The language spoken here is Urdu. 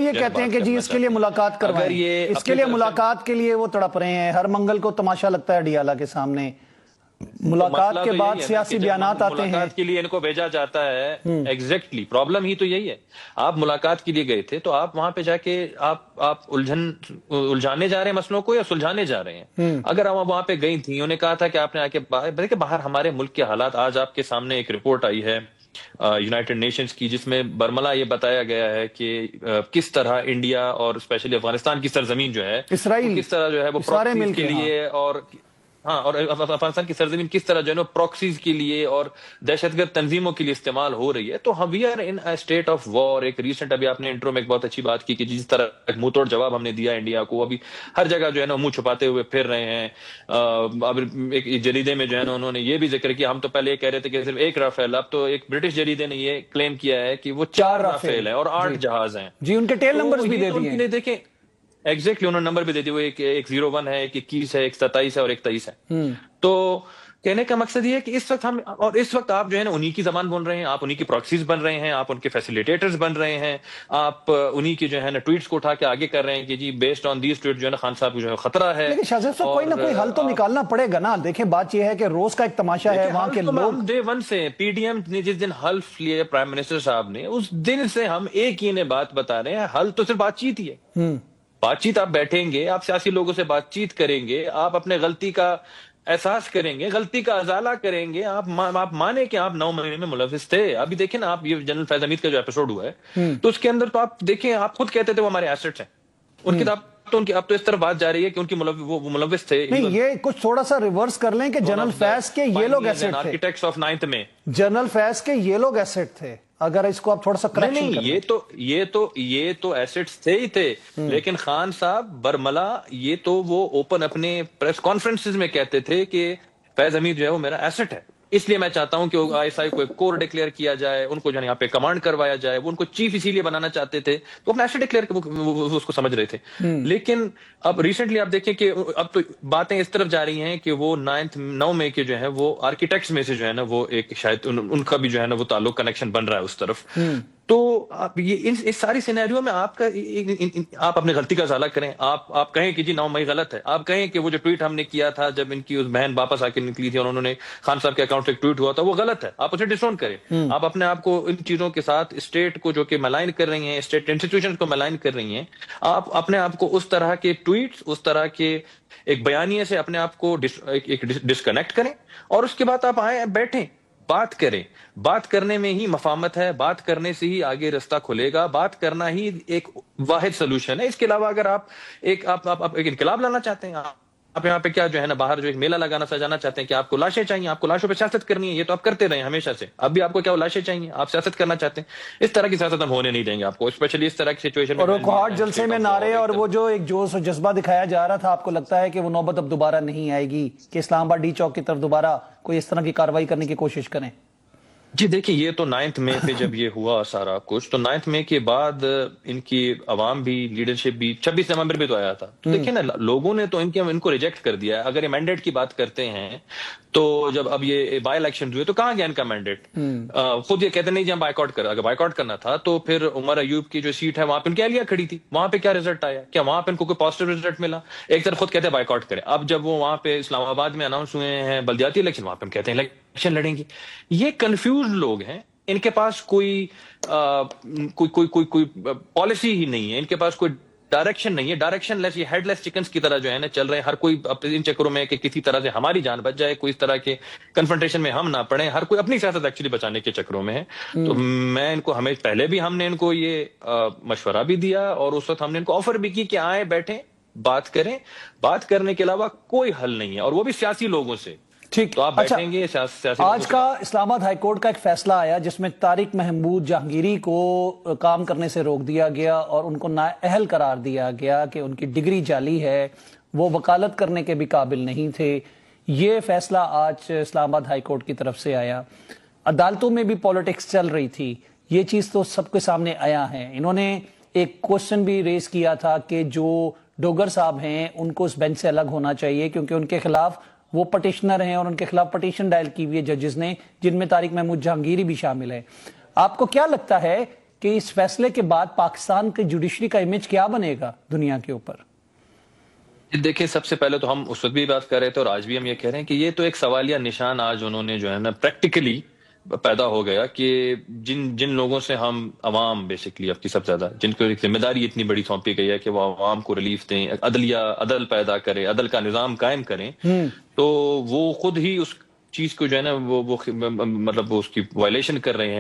یہ کہتے ہیں کہ جی اس کے لیے ملاقات کروائیں، اس کے لیے ملاقات کے لیے وہ تڑپ رہے ہیں، ہر منگل کو تماشا لگتا ہے ڈیالہ کے سامنے، ملاقات کے بعد سیاسی بیانات آتے ہیں، ملاقات کے لیے ان کو بھیجا جاتا ہے۔ ایگزیکٹلی پرابلم ہی تو یہی ہے، آپ ملاقات کے لیے گئے تھے تو آپ وہاں پہ جا کے آپ الجھانے جا رہے ہیں مسئلوں کو یا سلجھانے جا رہے ہیں؟ اگر آپ وہاں پہ گئی تھیں، انہوں نے کہا تھا کہ آپ نے آ کے باہر ہمارے ملک کے حالات، آج آپ کے سامنے ایک رپورٹ آئی ہے یونائٹڈ نیشنز کی، جس میں برملا یہ بتایا گیا ہے کہ کس طرح انڈیا اور اسپیشلی افغانستان کی سرزمین جو ہے اسرائیل کس طرح جو ہے وہ پراکسیز کے لیے اور افغانستان کی سرزمین کس طرح جو ہے نا پراکسیز کے لیے اور دہشت گرد تنظیموں کے لیے استعمال ہو رہی ہے۔ تو we are in state of war. ایک ریسنٹ ابھی آپ نے انٹرو میں ایک بہت اچھی بات کی کہ جس طرح ایک منہ توڑ جواب ہم نے دیا انڈیا کو، ابھی ہر جگہ جو ہے نا منہ چھپاتے ہوئے پھر رہے ہیں۔ اب ایک جریدے میں جو ہے نا انہوں نے یہ بھی ذکر کیا، ہم تو پہلے یہ کہہ رہے تھے کہ صرف ایک رافیل، اب تو ایک برٹش جریدے نے یہ کلیم کیا ہے کہ وہ 4 رافیل ہیں اور 8 جہاز ہیں جی، ان کے ٹیل نمبرز بھی دے دیے ہیں۔ دیکھیں ایگزیکٹلی انہوں نے نمبر بھی دے دی، وہ ایک 01 ہے، ایک 21 ہے، ایک 27 ہے اور ایک 23 ہے۔ تو کہنے کا مقصد یہ ہے کہ اس وقت آپ جو ہے نا انہی کی زبان بول رہے ہیں، آپ انہی کی پراکسیز بن رہے ہیں، آپ ان کے فیسیلیٹیٹرز بن رہے ہیں، آپ انہی کی جو ہے نا ٹویٹس کو اٹھا کے آگے کر رہے ہیں کہ جی بیسڈ آن دیز ٹویٹ جو ہے نا خان صاحب کو جو ہے خطرہ ہے۔ لیکن شاہ صاحب کوئی نہ کوئی حل تو نکالنا پڑے گا نا۔ دیکھیں بات یہ ہے کہ روز کا ایک تماشا ہے، وہاں کے لوگ ڈے ون سے پی ڈی ایم نے جس دن حلف لیے پرائم منسٹر صاحب نے، اس دن سے ہم ایک ہی بات بتا رہے ہیں، حل تو صرف بات چیت ہی ہے۔ بات چیت، آپ بیٹھیں گے، آپ سیاسی لوگوں سے بات چیت کریں گے، آپ اپنے غلطی کا احساس کریں گے، غلطی کا ازالہ کریں گے، آپ مانیں کہ آپ 9 مہینے میں ملوث تھے۔ ابھی دیکھیں نا، آپ یہ جنرل فیض حمید کا جو ایپیسوڈ ہوا ہے تو اس کے اندر تو آپ دیکھیں، آپ خود کہتے تھے وہ ہمارے ایسٹس ہیں، ان کی اب تو اس طرح بات جا رہی ہے کہ ان کی وہ ملوث تھے۔ نہیں، یہ کچھ تھوڑا سا ریورس کر لیں کہ جنرل فیض کے یہ لوگ ایسٹ تھے، آرکیٹیکٹس آف 9th میں جنرل فیض کے یہ لوگ ایسٹ تھے۔ اگر اس کو آپ تھوڑا سا کریکشن کریں۔ یہ تو ایسٹس تھے ہی تھے، لیکن خان صاحب برملا یہ تو وہ اوپن اپنے پریس کانفرنسز میں کہتے تھے کہ فیض حمید جو ہے وہ میرا ایسٹ ہے، اس لیے میں چاہتا ہوں کہ آئی ایس آئی کو ایک کور ڈکلیئر کیا جائے، ان کو جو ہے یہاں پہ کمانڈ کروایا جائے۔ وہ ان کو چیف اسی لیے بنانا چاہتے تھے، تو اپنا ایسٹ ڈکلیئر اس کو سمجھ رہے تھے۔ لیکن اب ریسنٹلی آپ دیکھیں کہ اب تو باتیں اس طرف جا رہی ہیں کہ وہ 9 مئی کے جو ہے وہ آرکیٹیکٹس میں سے جو ہے نا وہ ایک شاید ان کا بھی جو ہے نا وہ تعلق کنیکشن بن رہا ہے اس طرف۔ تو آپ یہ اس ساری سینیریو میں آپ اپنی غلطی کا ازالہ کریں، آپ کہیں کہ جی 9 مئی غلط ہے، آپ کہیں کہ وہ جو ٹویٹ ہم نے کیا تھا جب ان کی اس بہن واپس آ کے نکلی تھی اور انہوں نے خان صاحب کے اکاؤنٹ سے ایک ٹویٹ ہوا تھا وہ غلط ہے، آپ اسے ڈسون کریں۔ آپ اپنے آپ کو ان چیزوں کے ساتھ اسٹیٹ کو جو کہ ملائن کر رہی ہیں، اسٹیٹ انسٹیٹیوشن کو ملائن کر رہی ہیں، آپ اپنے آپ کو اس طرح کے ٹویٹس، اس طرح کے ایک بیانیے سے اپنے آپ کو ڈسکنیکٹ کریں، اور اس کے بعد آپ آئیں، بیٹھیں، بات کریں۔ بات کرنے میں ہی مفاہمت ہے، بات کرنے سے ہی آگے رستہ کھلے گا، بات کرنا ہی ایک واحد سلوشن ہے۔ اس کے علاوہ اگر آپ ایک انقلاب لانا چاہتے ہیں، آپ یہاں پہ کیا جو ہے نا باہر جو ایک میلہ لگانا سجانا چاہتے ہیں کہ آپ کو لاشیں چاہیے، آپ کو لاشوں پہ سیاست کرنی ہے، یہ تو آپ کرتے رہے ہمیشہ سے، اب بھی آپ کو کیا وہ لاشیں چاہیے، آپ سیاست کرنا چاہتے ہیں، اس طرح کی سیاست ہم ہونے نہیں دیں گے آپ کو، اسپیشلی اس طرح کی سچویشن میں۔ اور وہ کوہاٹ جلسے میں نعرے اور وہ جو ایک جوش و جذبہ دکھایا جا رہا تھا، آپ کو لگتا ہے کہ وہ نوبت اب دوبارہ نہیں آئے گی کہ اسلام آباد ڈی چوک کی طرف دوبارہ کوئی اس طرح کی کارروائی کرنے کی کوشش کریں؟ جی دیکھیں، یہ تو 9 مئی پہ جب یہ ہوا سارا کچھ، تو 9 مئی کے بعد ان کی عوام بھی، لیڈرشپ بھی، 26 نومبر بھی تو آیا تھا، تو دیکھیں نا لوگوں نے تو ان کو ریجیکٹ کر دیا ہے۔ اگر یہ مینڈیٹ کی بات کرتے ہیں تو جب اب یہ بائی الیکشن ہوئے تو کہاں گیا ان کا مینڈیٹ؟ خود یہ کہتے نہیں جی ہم بائیکاٹ کر، اگر بائیکاٹ کرنا تھا تو پھر عمر ایوب کی جو سیٹ ہے وہاں پہ ان کی اہلیہ کھڑی تھی، وہاں پہ کیا رزلٹ آیا؟ کیا وہاں پہ ان کو کوئی پازیٹیو رزلٹ ملا؟ ایک طرف خود کہتے ہیں بائیکاٹ کریں، اب جب وہ وہاں پہ اسلام آباد میں اناؤنس ہوئے ہیں بلدیاتی الیکشن، وہاں پہ ہم کہتے ہیں الیکشن لڑیں گے۔ یہ کنفیوز لوگ ہیں، ان کے پاس کوئی پالیسی ہی نہیں ہے، ان کے پاس کوئی ڈائریکشن نہیں ہے، ڈائریکشن لیس، یہ ہیڈ لیس چکنز کی طرح جو ہے نا چل رہے ہیں، ہر کوئی ان چکروں میں کہ کسی طرح سے ہماری جان بچ جائے، کوئی اس طرح کے کنفرنٹیشن میں ہم نہ پڑیں، ہر کوئی اپنی سیاست ایکچولی بچانے کے چکروں میں ہے۔ تو میں ان کو پہلے بھی ہم نے ان کو یہ مشورہ بھی دیا اور اس وقت ہم نے ان کو آفر بھی کی کہ آئیں، بیٹھیں، بات کریں، بات کرنے کے علاوہ کوئی حل نہیں ہے، اور وہ بھی سیاسی لوگوں سے۔ ٹھیک، تو آپ بیٹھیں گے سیاسی آج کا اسلام آباد ہائی کورٹ کا ایک فیصلہ آیا جس میں طارق محمود جہانگیری کو کام کرنے سے روک دیا گیا اور ان کو نااہل قرار دیا گیا کہ ان کی ڈگری جعلی ہے، وہ وکالت کرنے کے بھی قابل نہیں تھے۔ یہ فیصلہ آج اسلام آباد ہائی کورٹ کی طرف سے آیا۔ عدالتوں میں بھی پولیٹکس چل رہی تھی، یہ چیز تو سب کے سامنے آیا ہے۔ انہوں نے ایک کوشچن بھی ریز کیا تھا کہ جو ڈوگر صاحب ہیں ان کو اس بینچ سے الگ ہونا چاہیے، کیونکہ ان کے خلاف وہ پٹیشنر ہیں اور ان کے خلاف پٹیشن ڈائل کی ہوئی ہے ججز نے، جن میں طارق محمود جہانگیری بھی شامل ہے۔ آپ کو کیا لگتا ہے کہ اس فیصلے کے بعد پاکستان کی جوڈیشری کا امیج کیا بنے گا دنیا کے اوپر؟ دیکھیں، سب سے پہلے تو ہم اس وقت بھی بات کر رہے تھے اور آج بھی ہم یہ کہہ رہے ہیں کہ یہ تو ایک سوالیہ نشان آج انہوں نے جو ہے نا پریکٹیکلی پیدا ہو گیا کہ جن لوگوں سے ہم عوام بیسکلی اب کی سب زیادہ جن کو ایک ذمہ داری اتنی بڑی سونپی گئی ہے کہ وہ عوام کو ریلیف دیں، عدل پیدا کرے، عدل کا نظام قائم کریں، تو وہ خود ہی اس چیز کو جو ہے نا وہ مطلب وہ اس کی وائلیشن کر رہے ہیں۔